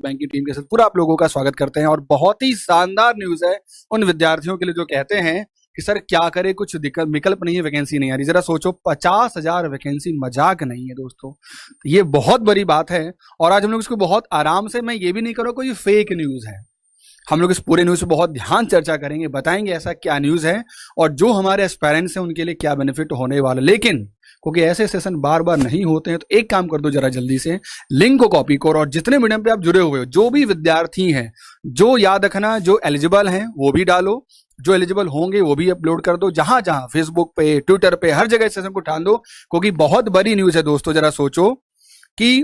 Bank की team के साथ पूरा आप लोगों का स्वागत करते हैं। और बहुत ही शानदार न्यूज है उन विद्यार्थियों के लिए जो कहते हैं कि सर क्या करे, कुछ विकल्प नहीं है, वैकेंसी नहीं आ रही। जरा सोचो, 50,000 वैकेंसी मजाक नहीं है दोस्तों, ये बहुत बड़ी बात है। और आज हम लोग इसको बहुत आराम से, मैं ये भी नहीं करूँ कोई फेक न्यूज है, हम लोग इस पूरे न्यूज पे बहुत ध्यान चर्चा करेंगे, बताएंगे ऐसा क्या न्यूज है और जो हमारे एस्पायरेंट्स हैं उनके लिए क्या बेनिफिट होने वाला। लेकिन क्योंकि ऐसे सेशन बार बार नहीं होते हैं, तो एक काम कर दो, जरा जल्दी से लिंक को कॉपी करो और जितने मीडियम पे आप जुड़े हुए हो, जो भी विद्यार्थी हैं, जो याद रखना जो एलिजिबल हैं वो भी डालो, जो एलिजिबल होंगे वो भी अपलोड कर दो। जहां जहां फेसबुक पे, ट्विटर पे, हर जगह इस सेशन को ठान दो, क्योंकि बहुत बड़ी न्यूज है दोस्तों। जरा सोचो कि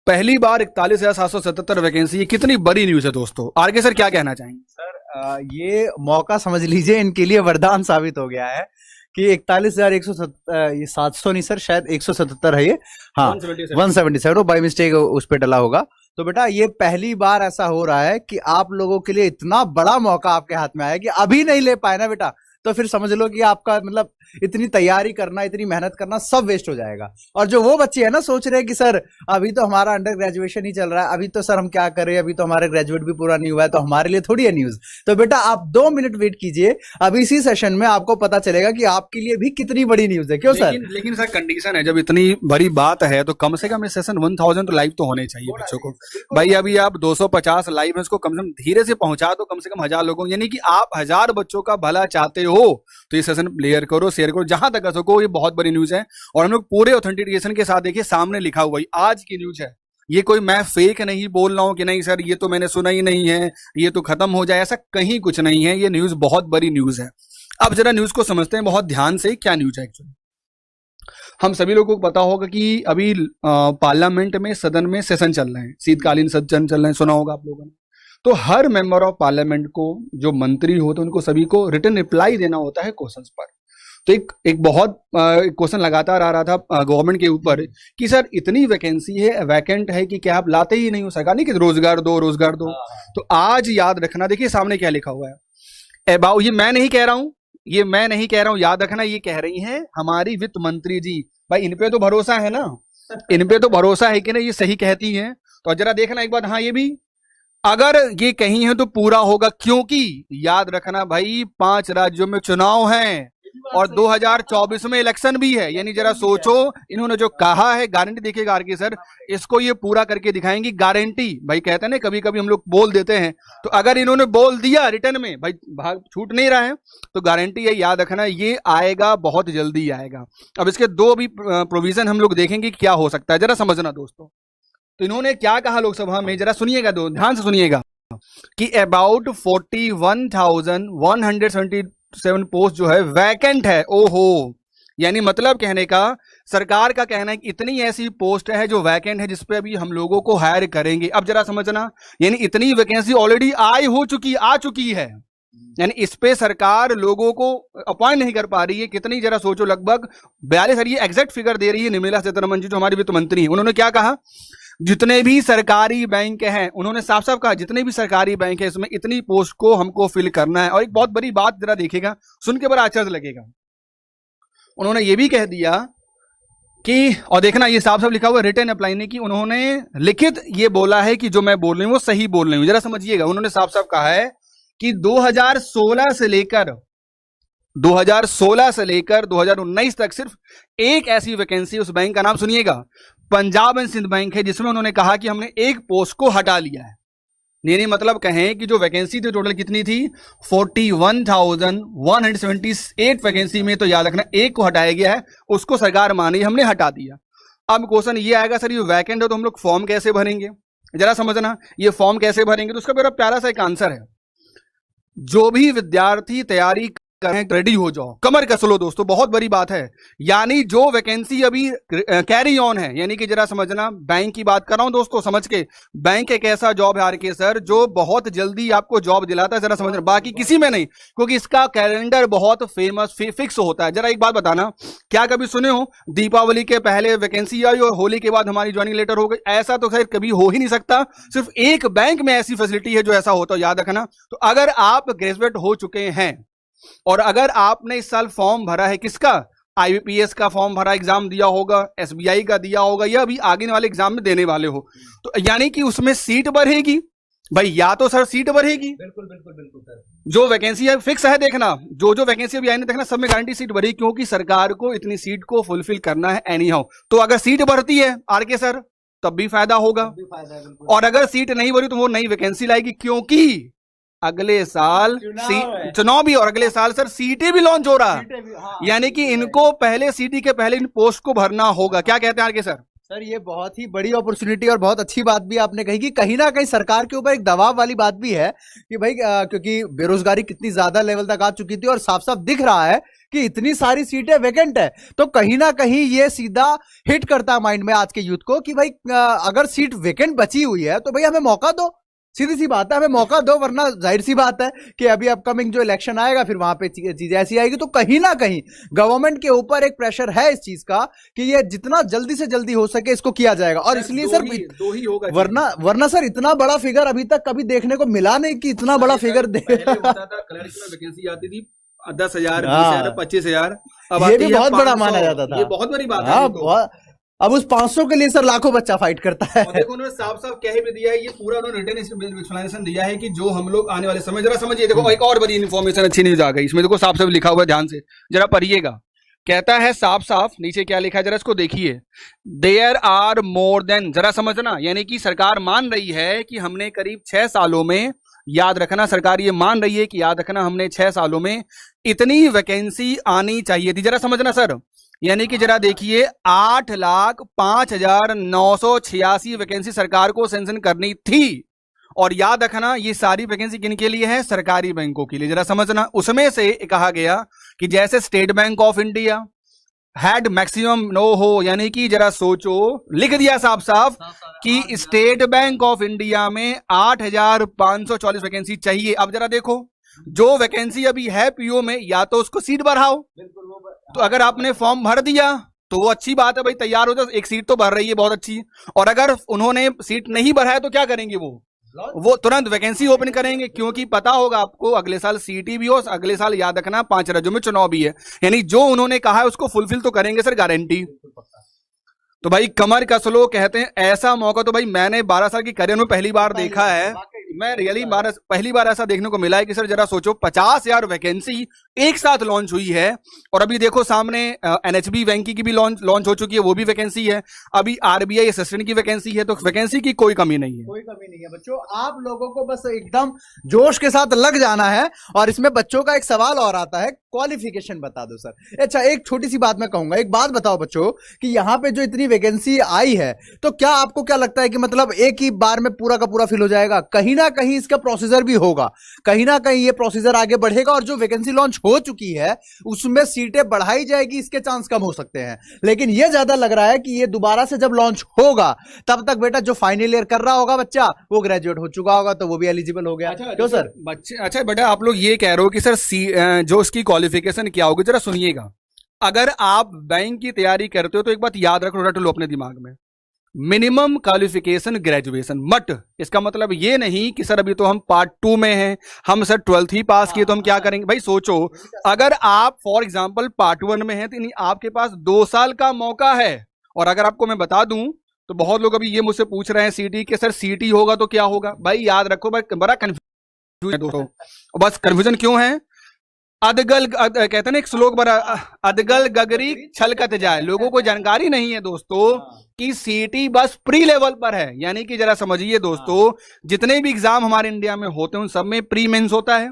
पहली बार 41,777 वैकेंसी, ये कितनी बड़ी न्यूज है दोस्तों। आरके सर क्या कहना चाहेंगे? सर ये मौका समझ लीजिए इनके लिए वरदान साबित हो गया है कि 41,177, ये 700 नहीं सर, शायद 177 है ये, हाँ 177 बाई मिस्टेक उस पर डला होगा। तो बेटा ये पहली बार ऐसा हो रहा है कि आप लोगों के लिए इतना बड़ा मौका आपके हाथ में आया कि अभी नहीं ले पाए ना बेटा, तो फिर समझ लो कि आपका मतलब इतनी तैयारी करना, इतनी मेहनत करना सब वेस्ट हो जाएगा। और जो वो बच्चे हैं ना सोच रहे हैं कि सर अभी तो हमारा अंडर ग्रेजुएशन ही चल रहा है, अभी तो सर हम क्या करें, अभी तो हमारा ग्रेजुएट भी पूरा नहीं हुआ है, तो हमारे लिए थोड़ी है न्यूज। तो बेटा आप 2 मिनट वेट कीजिए, अभी इसी सेशन में आपको पता चलेगा कि आपके लिए भी कितनी बड़ी न्यूज है। क्यों सर? लेकिन सर कंडीशन है, जब इतनी बड़ी बात है तो कम से कम इस सेशन 1000 तो लाइव तो होने चाहिए बच्चों को। भाई अभी आप 250 लाइव है, उसको कम से कम धीरे से पहुंचा दो, कम से कम 1000 लोगों, यानी कि आप 1000 बच्चों का भला चाहते हो तो ये सेशन क्लियर करो, शेयर करो जहां तक सको। ये बहुत बड़ी न्यूज है और हम लोग पूरे ऑथेंटिकेशन के साथ, देखिए सामने लिखा हुआ है आज की न्यूज है। ये कोई मैं फेक नहीं बोल रहा हूं कि नहीं सर ये तो मैंने सुना ही नहीं है, ये तो खत्म हो जाए, ऐसा कहीं कुछ नहीं है। ये न्यूज बहुत बड़ी न्यूज है। अब जरा न्यूज को समझते हैं बहुत ध्यान से, क्या न्यूज है एक्चुअली। हम सभी लोगों को पता होगा कि अभी पार्लियामेंट में, सदन में सेशन चल रहे हैं, शीतकालीन सदन चल रहे हैं, सुना होगा आप लोगों ने। तो हर मेंबर ऑफ पार्लियामेंट को, जो मंत्री होते हैं उनको सभी को रिटन रिप्लाई देना होता है क्वेश्चंस पर। तो एक बहुत क्वेश्चन लगातार आ रहा था गवर्नमेंट के ऊपर कि सर इतनी वैकेंसी है, वैकेंट है कि क्या आप लाते ही नहीं हो, सरकार नहीं कि रोजगार दो रोजगार दो। तो आज याद रखना, देखिए सामने क्या लिखा हुआ है अबाउट, ये मैं नहीं कह रहा हूं, ये मैं नहीं कह रहा हूं, याद रखना ये कह रही हैं हमारी वित्त मंत्री जी। भाई इन पे तो भरोसा है ना, इन पे तो भरोसा है कि ना ये सही कहती हैं। तो जरा देखना एक बात, हाँ ये भी अगर ये कहीं है तो पूरा होगा, क्योंकि याद रखना भाई 5 राज्यों में चुनाव हैं और 2024 में इलेक्शन भी है। यानी जरा सोचो, इन्होंने जो कहा है गारंटी देखिएगा आरके सर, इसको ये पूरा करके दिखाएंगी, गारंटी। भाई कहते हैं ना कभी कभी हम लोग बोल देते हैं, तो अगर इन्होंने बोल दिया रिटर्न में, भाई भाग छूट नहीं रहा है, तो गारंटी है, याद रखना ये आएगा, बहुत जल्दी आएगा। अब इसके 2 भी प्रोविजन हम लोग देखेंगे क्या हो सकता है, जरा समझना दोस्तों। तो इन्होंने क्या कहा लोकसभा में, जरा सुनिएगा, दो ध्यान से सुनिएगा कि अबाउट 41,177 पोस्ट जो है वैकेंट है। ओहो, यानी मतलब कहने का, सरकार का कहना है कि इतनी ऐसी पोस्ट है जो वैकेंट है जिसपे अभी हम लोगों को हायर करेंगे। अब जरा समझना, यानी इतनी वैकेंसी ऑलरेडी आ चुकी है, यानी इस पे सरकार लोगों को अपॉइंट नहीं कर पा रही है। कितनी, जरा सोचो, लगभग 42, ये एग्जैक्ट फिगर दे रही है निर्मला सीतारमण जी जो हमारी वित्त मंत्री है। उन्होंने क्या कहा, जितने भी सरकारी बैंक हैं, उन्होंने साफ साफ कहा जितने भी सरकारी बैंक है इसमें इतनी पोस्ट को हमको फिल करना है। और एक बहुत बड़ी बात जरा देखिएगा, सुन के बड़ा आश्चर्य लगेगा, उन्होंने ये भी कह दिया कि, और देखना ये साफ साफ लिखा हुआ रिटर्न अप्लाई नहीं, कि उन्होंने लिखित ये बोला है कि जो मैं बोल रही हूं वो सही बोल रही हूं। जरा समझिएगा, उन्होंने साफ साफ कहा है कि 2016 से लेकर 2019 तक सिर्फ एक ऐसी वैकेंसी, उस बैंक का नाम सुनिएगा, पंजाब एंड सिंध बैंक है, जिसमें उन्होंने कहा कि हमने एक पोस्ट को हटा लिया है। यानी मतलब कहें कि जो वैकेंसी थी टोटल कितनी थी, 41,178 वैकेंसी में, तो याद रखना एक को हटाया गया है, उसको सरकार मानी हमने हटा दिया। अब क्वेश्चन ये आएगा, सर ये वैकेंट है तो हम लोग फॉर्म कैसे भरेंगे? जरा समझना, ये फॉर्म कैसे भरेंगे, तो उसका मेरा प्यारा सा एक आंसर है, जो भी विद्यार्थी तैयारी करें, रेडी हो जाओ, कमर कस लो दोस्तों, बहुत बड़ी बात है। यानी जो वैकेंसी अभी कैरी ऑन है, यानी कि जरा समझना, बैंक की बात कर रहा हूं दोस्तों, समझ के, बैंक एक ऐसा जॉब है आरके सर जो बहुत जल्दी आपको जॉब दिलाता है, जरा समझना, बाकी किसी में नहीं, क्योंकि इसका कैलेंडर बहुत फेमस फिक्स होता है। जरा एक बात बताना, क्या कभी सुने हो दीपावली के पहले वैकेंसी आई और होली के बाद हमारी ज्वाइनिंग लेटर हो गई? ऐसा तो खैर कभी हो ही नहीं सकता, सिर्फ एक बैंक में ऐसी फैसिलिटी है जो ऐसा होता है, याद रखना। तो अगर आप ग्रेजुएट हो चुके हैं और अगर आपने इस साल फॉर्म भरा है, किसका, IBPS का फॉर्म भरा, एग्जाम दिया होगा, SBI का दिया होगा, या अभी आगे वाले एग्जाम में देने वाले हो, तो यानी कि उसमें सीट बढ़ेगी भाई, या तो सर सीट बढ़ेगी, बिल्कुल बिल्कुल बिल्कुल सर, जो वैकेंसी है फिक्स है, देखना जो वैकेंसी अभी आई नहीं, देखना सब में गारंटी सीट बढ़ेगी, क्योंकि सरकार को इतनी सीट को फुलफिल करना है एनी हाउ। तो अगर सीट बढ़ती है RK सर तब भी फायदा होगा, और अगर सीट नहीं बढ़ी तो वो नई वैकेंसी लाएगी, क्योंकि अगले साल चुनाव भी, और अगले साल सर सीटें भी लॉन्च हो रहा है, यानी कि इनको पहले सीटी के पहले इन पोस्ट को भरना होगा। क्या कहते हैं RK सर? सर ये बहुत ही बड़ी अपॉर्चुनिटी और बहुत अच्छी बात भी आपने कही कि कहीं ना कहीं सरकार के ऊपर एक दबाव वाली बात भी है कि भाई क्योंकि बेरोजगारी कितनी ज्यादा लेवल तक आ चुकी थी और साफ साफ दिख रहा है कि इतनी सारी सीटें वैकेंट है, तो कहीं ना कहीं ये सीधा हिट करता है माइंड में आज के यूथ को कि भाई अगर सीट वैकेंट बची हुई है तो भाई हमें मौका दो, सीधी सी बात है, हमें मौका दो, वरना जाहिर सी बात है कि अभी अपकमिंग जो इलेक्शन आएगा फिर वहां पे चीजें ऐसी आएगी। तो कहीं ना कहीं गवर्नमेंट के ऊपर एक प्रेशर है इस चीज का कि ये जितना जल्दी से जल्दी हो सके इसको किया जाएगा, और इसलिए सर दो ही होगा, वरना सर इतना बड़ा फिगर अभी तक कभी देखने को मिला नहीं कि इतना बड़ा फिगर वैकेंसी आती थी 10,000, 20,000, 25,000, अब ये भी बहुत बड़ा माना जाता था, ये बहुत बड़ी बात है। अब उस 500 के लिए सर लाखों बच्चा फाइट करता है। और देखो उन्होंने साफ साफ कह भी दिया है, ये पूरा उन्होंने रिटर्न एक्सप्लेनेशन दिया है कि जो हम लोग आने वाले समय, जरा समझिए, देखो एक और बड़ी इन्फॉर्मेशन अच्छी न्यूज आ गई इसमें, देखो साफ साफ लिखा हुआ है, ध्यान से जरा पढ़िएगा। कहता है साफ साफ नीचे क्या लिखा है जरा इसको देखिए, देयर आर मोर देन, जरा समझना, यानी कि सरकार मान रही है कि हमने करीब 6 सालों में, याद रखना सरकार ये मान रही है कि याद रखना हमने 6 सालों में इतनी वैकेंसी आनी चाहिए थी, जरा समझना सर, यानी कि जरा देखिए 8,05,986 वैकेंसी सरकार को सेंक्शन करनी थी, और याद रखना ये सारी वैकेंसी किनके लिए है? सरकारी बैंकों के लिए, जरा समझना। उसमें से कहा गया कि जैसे State Bank of India had maximum no हो, यानी कि जरा सोचो, लिख दिया साफ साफ कि स्टेट बैंक ऑफ इंडिया में 8,544 वैकेंसी चाहिए। अब जरा देखो जो वैकेंसी अभी है PO में, या तो उसको सीट बढ़ाओ, तो अगर आपने फॉर्म भर दिया तो वो अच्छी बात है भाई, तैयार हो जाओ, एक सीट तो भर रही है, बहुत अच्छी, और अगर उन्होंने सीट नहीं भरा तो क्या करेंगे वो तुरंत वैकेंसी ओपन करेंगे, क्योंकि पता होगा आपको अगले साल सीटी भी हो, अगले साल याद रखना 5 राज्यों में चुनाव भी है, यानी जो उन्होंने कहा है उसको फुलफिल तो करेंगे सर, गारंटी। तो भाई कमर कस लो कहते हैं, ऐसा मौका तो भाई मैंने 12 साल की करियर में पहली बार देखा है, मैं रियली पहली बार ऐसा देखने को मिला है कि सर जरा सोचो 50,000 वैकेंसी एक साथ लॉन्च हुई है, और अभी देखो सामने NHB बैंक की भी लॉन्च हो चुकी है, वो भी वैकेंसी है, अभी RBI असिस्टेंट की वैकेंसी है, तो वैकेंसी की कोई कमी नहीं है, कोई कमी नहीं है बच्चों, आप लोगों को बस एकदम जोश के साथ लग जाना है। और इसमें बच्चों का एक सवाल और आता है, क्वालिफिकेशन बता दो सर। अच्छा एक छोटी सी बात मैं कहूंगा, एक बात बताओ बच्चों कि यहाँ पे जो इतनी वैकेंसी आई है, तो क्या आपको क्या लगता है कि मतलब एक ही बार में पूरा का पूरा फिल हो जाएगा? कहीं ना कहीं इसका प्रोसीजर भी होगा, कहीं ना कहीं ये प्रोसीजर आगे बढ़ेगा, और जो वैकेंसी लॉन्च हो चुकी है उसमें सीटें बढ़ाई जाएगी, इसके चांस कम हो सकते हैं, लेकिन ये ज्यादा लग रहा है कि ये दोबारा से जब लॉन्च होगा तब तक बेटा जो फाइनल ईयर कर रहा होगा बच्चा वो ग्रेजुएट हो चुका होगा, तो वो भी एलिजिबल हो गया। क्यों सर बच्चे? अच्छा बेटा आप लोग ये कह रहे हो कि सर जो उसकी क्वालिफिकेशन क्या होगी, जरा सुनिएगा। अगर आप बैंक की तैयारी करते हो तो एक बात याद रखो, रट लो अपने दिमाग में, मिनिमम क्वालिफिकेशन ग्रेजुएशन मट। इसका मतलब ये नहीं कि सर अभी तो हम पार्ट 2 में हैं, हम सर 12th ही पास किए तो हम क्या करेंगे। भाई सोचो, अगर आप फॉर एग्जांपल पार्ट 1 में हैं तो आपके पास 2 साल का मौका है। और अगर आपको मैं बता दूं तो बहुत लोग अभी ये मुझसे पूछ रहे हैं सीटी के, सर सीटी होगा तो क्या होगा। भाई याद रखो, भाई बड़ा कंफ्यूजन है दोस्तों, बस कंफ्यूजन क्यों है, अदगल कहते हैं ना एक श्लोक बड़ा, अदगल गगरी छलकत जाए, लोगों को जानकारी नहीं है दोस्तों कि सीटी बस प्री लेवल पर है। यानी कि जरा समझिए दोस्तों, जितने भी एग्जाम हमारे इंडिया में होते हैं उन सब में प्री मेंस होता है,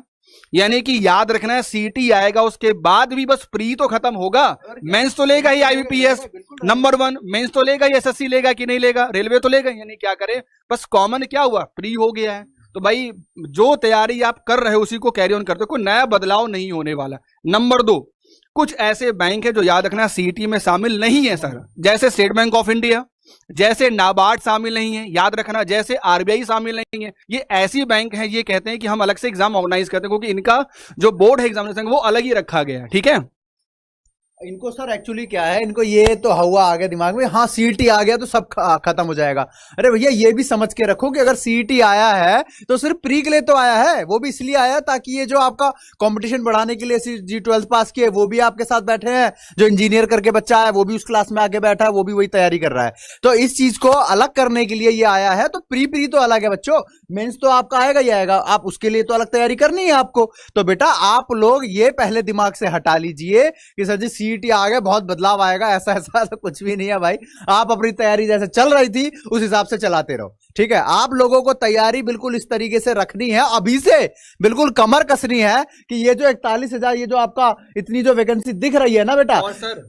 यानी कि याद रखना है सीटी आएगा उसके बाद भी बस प्री तो खत्म होगा, मेंस तो लेगा ही IBPS नंबर 1, मेंस तो लेगा ही, SSC लेगा कि नहीं लेगा, रेलवे तो लेगा, यानी क्या करे, बस कॉमन क्या हुआ, प्री हो गया है। तो भाई जो तैयारी आप कर रहे हो उसी को कैरी ऑन करते हो, कोई नया बदलाव नहीं होने वाला। नंबर 2, कुछ ऐसे बैंक है जो याद रखना सीटी में शामिल नहीं है सर, जैसे स्टेट बैंक ऑफ इंडिया, जैसे नाबार्ड शामिल नहीं है, याद रखना जैसे RBI शामिल नहीं है। ये ऐसी बैंक है, ये कहते हैं कि हम अलग से एग्जाम ऑर्गेनाइज करते हैं, क्योंकि इनका जो बोर्ड है एग्जामिनेशन वो अलग ही रखा गया है, ठीक है। इनको सर एक्चुअली क्या है, इनको ये तो हवा आ गया दिमाग में, हाँ सीईटी आ गया तो सब खत्म हो जाएगा। अरे भैया ये भी समझ के रखो कि अगर सीईटी आया है तो सिर्फ प्री के लिए तो आया है, वो भी इसलिए आया ताकि ये जो आपका कंपटीशन बढ़ाने के लिए G12 पास किए वो भी आपके साथ बैठे हैं, जो इंजीनियर करके बच्चा है वो भी उस क्लास में आके बैठा है, वो भी वही तैयारी कर रहा है। तो इस चीज को अलग करने के लिए ये आया है। तो प्री तो अलग है बच्चों, मेंस तो आपका आएगा ही आएगा, आप उसके लिए तो अलग तैयारी करनी है आपको। तो बेटा आप लोग ये पहले दिमाग से हटा लीजिए कि सर जी सीईटी आ गया बहुत बदलाव आएगा, ऐसा ऐसा तो कुछ भी नहीं है भाई। आप अपनी तैयारी जैसे चल रही थी उस हिसाब से चलाते रहो, ठीक है। आप लोगों को तैयारी बिल्कुल इस तरीके से रखनी है, अभी से बिल्कुल कमर कसनी है कि ये जो 41,000 ये जो आपका इतनी जो वैकेंसी दिख रही है ना बेटा,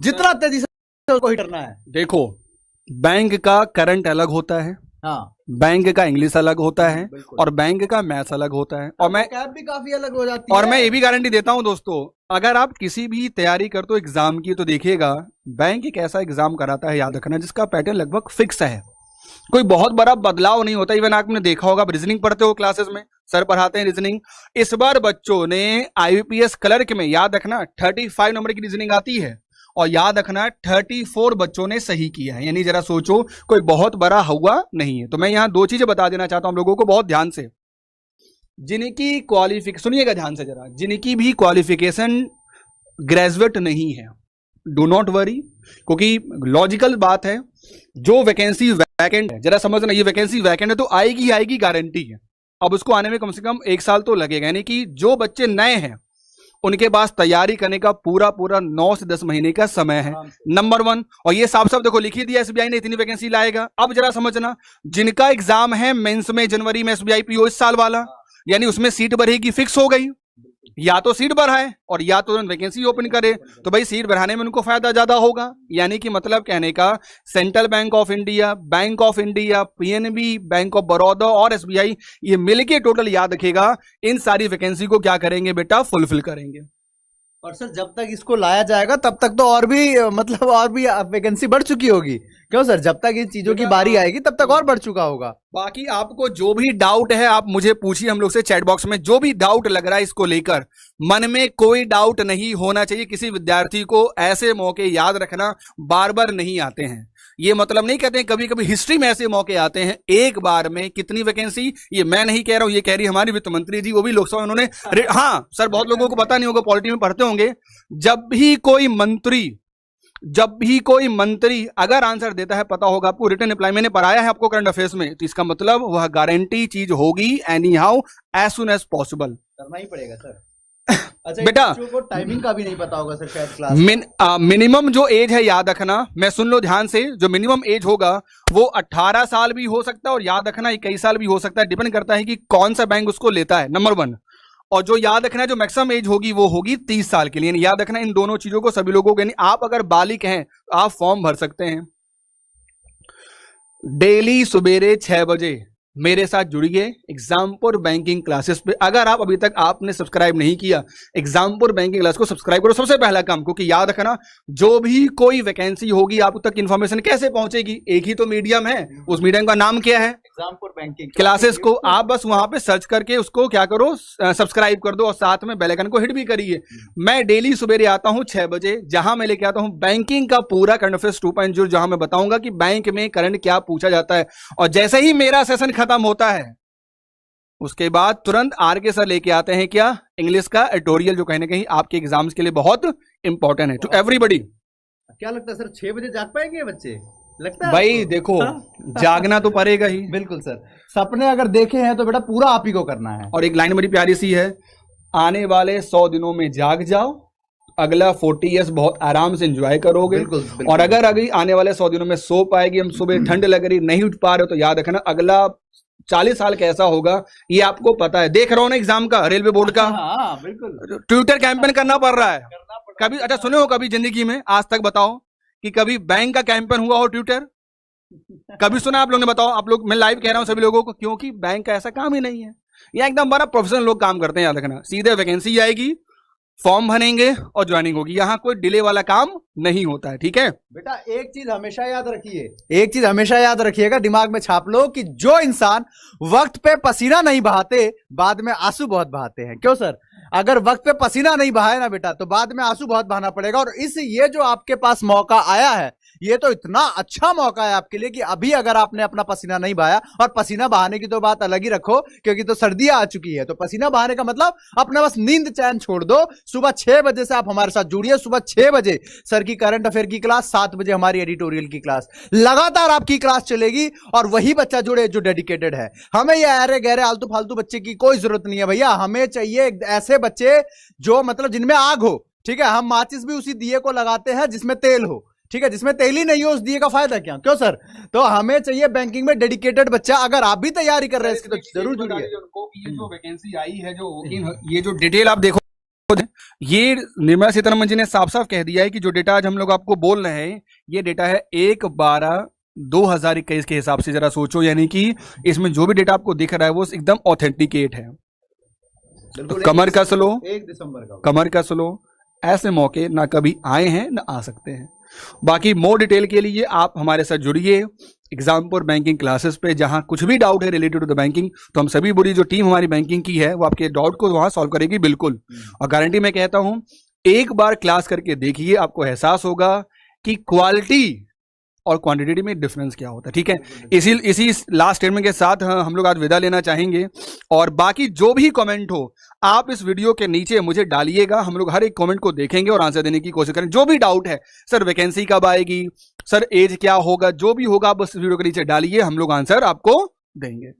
जितना तेजी से उसको हिट करना है। देखो बैंक का करंट अलग होता है, हाँ बैंक का इंग्लिश अलग होता है, और बैंक का मैथ्स अलग होता है, और मैं कैप भी काफी अलग हो जाती है। और मैं ये भी गारंटी देता हूं दोस्तों, अगर आप किसी भी तैयारी करते हो एग्जाम की तो देखिएगा बैंक एक ऐसा एग्जाम कराता है, याद रखना, जिसका पैटर्न लगभग फिक्स है, कोई बहुत बड़ा बदलाव नहीं होता। इवन आपने देखा होगा, रीजनिंग पढ़ते हो क्लासेस में, सर पढ़ाते हैं रीजनिंग। इस बार बच्चों ने IBPS क्लर्क में, याद रखना, 35 नंबर की रीजनिंग आती है, और याद रखना 34 बच्चों ने सही किया है, यानी जरा सोचो कोई बहुत बड़ा हुआ नहीं है। तो मैं यहां दो चीजें बता देना चाहता हूं लोगों को बहुत ध्यान से, जिनकी क्वालिफिकेशन, सुनिएगा ध्यान से जरा, जिनकी भी क्वालिफिकेशन ग्रेजुएट नहीं है, डू नॉट वरी, क्योंकि लॉजिकल बात है, जो वैकेंसी वैकेंट है, जरा समझना, ये वैकेंसी वैकेंट है तो आएगी ही आएगी, गारंटी है। अब उसको आने में कम से कम 1 साल तो लगेगा, यानी कि जो बच्चे नए हैं उनके पास तैयारी करने का पूरा 9 से 10 महीने का समय है, नंबर 1। और ये साफ साफ देखो लिख ही दिया SBI ने इतनी वैकेंसी लाएगा। अब जरा समझना, जिनका एग्जाम है मेंस में जनवरी में, SBI PO इस साल वाला, यानी उसमें सीट बढ़ेगी, फिक्स हो गई, या तो सीट बढ़ाए और या तो वैकेंसी ओपन करे, तो भाई सीट बढ़ाने में उनको फायदा ज्यादा होगा। यानी कि मतलब कहने का, central bank of India, bank of India, PNB, bank of Baroda और SBI, ये मिलके टोटल याद रखेगा इन सारी वैकेंसी को क्या करेंगे बेटा, फुलफिल करेंगे। और सर जब तक इसको लाया जाएगा तब तक तो और भी मतलब और भी वैकेंसी बढ़ चुकी होगी, क्यों सर, जब तक इन चीजों की बारी आएगी तब तक और बढ़ चुका होगा। बाकी आपको जो भी डाउट है आप मुझे पूछिए, हम लोग से चैट बॉक्स में, जो भी डाउट लग रहा है इसको लेकर, मन में कोई डाउट नहीं होना चाहिए। किसी विद्यार्थी को ऐसे मौके, याद रखना, बार बार नहीं आते हैं, ये मतलब नहीं कहते हैं, कभी कभी हिस्ट्री में ऐसे मौके आते हैं, एक बार में कितनी वैकेंसी, ये मैं नहीं कह रहा हूं, ये कह रही हमारी वित्त मंत्री जी, वो भी लोकसभा उन्होंने, हाँ सर, बहुत लोगों को पता नहीं होगा, पॉलिटी में पढ़ते होंगे, जब भी कोई मंत्री अगर आंसर देता है, पता होगा आपको, रिटन रिप्लाई मैंने पढ़ाया है आपको करंट अफेयर्स में, तो इसका मतलब वह गारंटी चीज होगी, anyhow, as soon as possible करना ही पड़ेगा सर। अच्छा बेटा को टाइमिंग का भी नहीं पता होगा सर शायद क्लास मिनिमम जो एज है, याद रखना, मैं सुन लो ध्यान से, जो मिनिमम एज होगा वो 18 साल भी हो सकता है, और याद रखना 21 साल भी हो सकता है, डिपेंड करता है कि कौन सा बैंक उसको लेता है, नंबर 1। और जो याद रखना है, जो मैक्सिमम एज होगी वो होगी 30 साल के लिए, याद रखना इन दोनों चीजों को सभी लोगों को, यानी आप अगर बालिग हैं तो आप फॉर्म भर सकते हैं। डेली सुबेरे 6 बजे मेरे साथ जुड़िए एग्जामपुर बैंकिंग क्लासेस पे। अगर आप अभी तक आपने सब्सक्राइब नहीं किया, एग्जामपुर बैंकिंग क्लास को सब्सक्राइब करो, सबसे पहला काम, क्योंकि याद रखना, जो भी कोई वैकेंसी होगी आप तक इंफॉर्मेशन कैसे पहुंचेगी, एक ही तो मीडियम है, उस मीडियम का नाम क्या है, एग्जामपुर बैंकिंग क्लासेस को आप बस वहां पे सर्च करके उसको क्या करो, सब्सक्राइब कर दो, और साथ में बेल आइकन को हिट भी करिए। मैं डेली सुबेरे आता हूं 6 बजे, जहां मैं लेके आता हूं बैंकिंग का पूरा करंट अफेयर्स 2.0, जहां मैं बताऊंगा कि बैंक में करंट क्या पूछा जाता है। और जैसे ही मेरा सेशन खत्म होता है, उसके बाद तुरंत RK सर लेके आते हैं क्या, इंग्लिश का एडिटोरियल, जो कहीं ना कहीं आपके एग्जाम्स के लिए बहुत इंपॉर्टेंट है, टू एवरीबॉडी। क्या लगता है सर 6 बजे जाग पाएंगे बच्चे, लगता है भाई देखो, जागना तो पड़ेगा ही। बिल्कुल सर, सपने अगर देखे हैं तो बेटा पूरा आप ही को करना है। और एक लाइन बड़ी प्यारी सी है, आने वाले 100 दिनों में जाग जाओ, अगला 40 ईयर्स बहुत आराम से एंजॉय करोगे। बिल्कुल, बिल्कुल। और अगर अभी आने वाले 100 दिनों में सो पाएगी, हम सुबह ठंड लग रही नहीं उठ पा रहे हो, तो याद रखना अगला 40 साल कैसा होगा ये आपको पता है। देख रहा हूं ना एग्जाम का, रेलवे बोर्ड का, बिल्कुल ट्विटर कैंपेन करना पड़ रहा है कभी। अच्छा सुने हो कभी जिंदगी में आज तक, बताओ कि कभी बैंक का कैंपेन हुआ हो ट्विटर, कभी सुना आप लोगों ने, बताओ आप लोग। मैं लाइव कह रहा हूं सभी लोगों को, क्योंकि बैंक का ऐसा काम ही नहीं है, यहाँ एकदम बड़ा प्रोफेशनल लोग काम करते हैं। याद रखना, सीधे वैकेंसी आएगी, फॉर्म भरेंगे और ज्वाइनिंग होगी, यहाँ कोई डिले वाला काम नहीं होता है, ठीक है बेटा। एक चीज हमेशा याद रखिए, एक चीज हमेशा याद रखिएगा, दिमाग में छाप लो कि जो इंसान वक्त पे पसीना नहीं बहाते, बाद में आंसू बहुत बहाते हैं। क्यों सर, अगर वक्त पे पसीना नहीं बहाए ना बेटा, तो बाद में आंसू बहुत बहाना पड़ेगा। और ये जो आपके पास मौका आया है, ये तो इतना अच्छा मौका है आपके लिए कि अभी अगर आपने अपना पसीना नहीं बहाया, और पसीना बहाने की तो बात अलग ही रखो क्योंकि तो सर्दियां आ चुकी है, तो पसीना बहाने का मतलब अपना बस नींद चैन छोड़ दो। सुबह 6 बजे से आप हमारे साथ जुड़िए। सुबह 6 बजे सर की करंट अफेयर की क्लास, 7 बजे हमारी एडिटोरियल की क्लास, लगातार आपकी क्लास चलेगी। और वही बच्चा जुड़े जो डेडिकेटेड है। हमें ये अरे गहरे आलतू फालतू बच्चे की कोई जरूरत नहीं है भैया। हमें चाहिए ऐसे बच्चे जो मतलब जिनमें आग हो। ठीक है, हम माचिस भी उसी दिए को लगाते हैं जिसमें तेल हो। ठीक है, जिसमें तेल ही नहीं हो उस दिए का फायदा क्या? क्यों सर? तो हमें चाहिए बैंकिंग में डेडिकेटेड बच्चा। अगर आप भी तैयारी कर रहे हैं इसकी, तो जरूर जुड़िए। उनको कि ये जो वैकेंसी आई है, जो ये जो डिटेल आप देखो, ये निर्मला सीतारमण जी ने साफ साफ कह दिया है कि जो डेटा आज हम लोग आपको बोल रहे हैं, ये डेटा है 1/12/2021 के हिसाब से। जरा सोचो, यानी कि इसमें जो भी डेटा आपको दिख रहा है वो एकदम ऑथेंटिकेट है। कमर कस लो, 1 दिसंबर का कमर कस लो। ऐसे मौके ना कभी आए हैं ना आ सकते हैं। बाकी मोर डिटेल के लिए आप हमारे साथ जुड़िए एग्जामपुर बैंकिंग क्लासेस पे। जहां कुछ भी डाउट है रिलेटेड टू द बैंकिंग, तो हम सभी पूरी जो टीम हमारी बैंकिंग की है वो आपके डाउट को वहां सॉल्व करेगी बिल्कुल। और गारंटी मैं कहता हूं, एक बार क्लास करके देखिए, आपको एहसास होगा कि क्वालिटी और क्वांटिटी में डिफरेंस क्या होता है। ठीक है, इसी लास्ट स्टेटमेंट के साथ हम लोग आज विदा लेना चाहेंगे। और बाकी जो भी कमेंट हो आप इस वीडियो के नीचे मुझे डालिएगा। हम लोग हर एक कमेंट को देखेंगे और आंसर देने की कोशिश करें। जो भी डाउट है, सर वैकेंसी कब आएगी, सर एज क्या होगा, जो भी होगा आप बस वीडियो के नीचे डालिए, हम लोग आंसर आपको देंगे।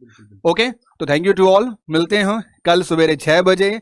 ओके, तो थैंक यू टू ऑल। मिलते हैं कल सवेरे 6 बजे।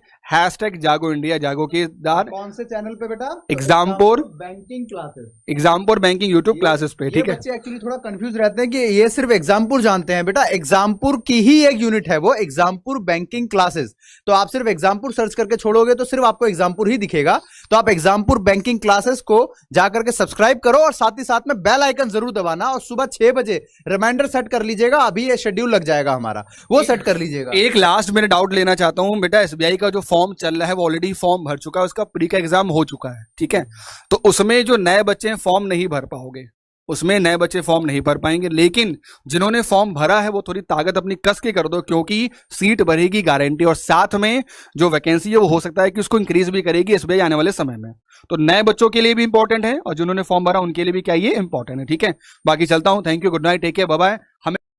#जागो इंडिया जागो के दार। कौन से चैनल पे बेटा? Exampur banking classes, Exampur banking YouTube classes पे। ठीक है, बच्चे एक्चुअली थोड़ा कंफ्यूज रहते हैं कि ये सिर्फ एग्जामपुर जानते हैं। बेटा एग्जामपुर की ही एक यूनिट है वो, एग्जामपुर बैंकिंग क्लासेस। तो आप सिर्फ एग्जामपुर सर्च करके छोड़ोगे तो सिर्फ आपको एग्जामपुर ही दिखेगा। तो आप एग्जामपुर बैंकिंग क्लासेस को जाकर के सब्सक्राइब करो और साथ ही साथ में बेल आइकन जरूर दबाना। और सुबह 6 बजे रिमाइंडर सेट कर लीजिएगा। अभी ये शेड्यूल लग जाएगा हमारा, वो सेट कर लीजिएगा। एक लास्ट मैंने डाउट लेना चाहता हूं बेटा। एसबीआई का जो फॉर्म चल रहा है वो ऑलरेडी फॉर्म भर चुका है, उसका प्री का एग्जाम हो चुका है। ठीक है, तो उसमें जो नए बच्चे हैं फॉर्म नहीं भर पाओगे, उसमें नए बच्चे फॉर्म नहीं भर पाएंगे। लेकिन जिन्होंने फॉर्म भरा है वो थोड़ी ताकत अपनी कस के कर दो, क्योंकि सीट बढ़ेगी गारंटी। और साथ में जो वैकेंसी है वो हो सकता है कि उसको इंक्रीज भी करेगी एसबीआई आने वाले समय में। तो नए बच्चों के लिए भी इंपॉर्टेंट है और जिन्होंने फॉर्म भरा उनके लिए भी क्या ये इंपॉर्टेंट है। ठीक है, बाकी चलता हूं। Thank you, good night, take care, bye bye. हमें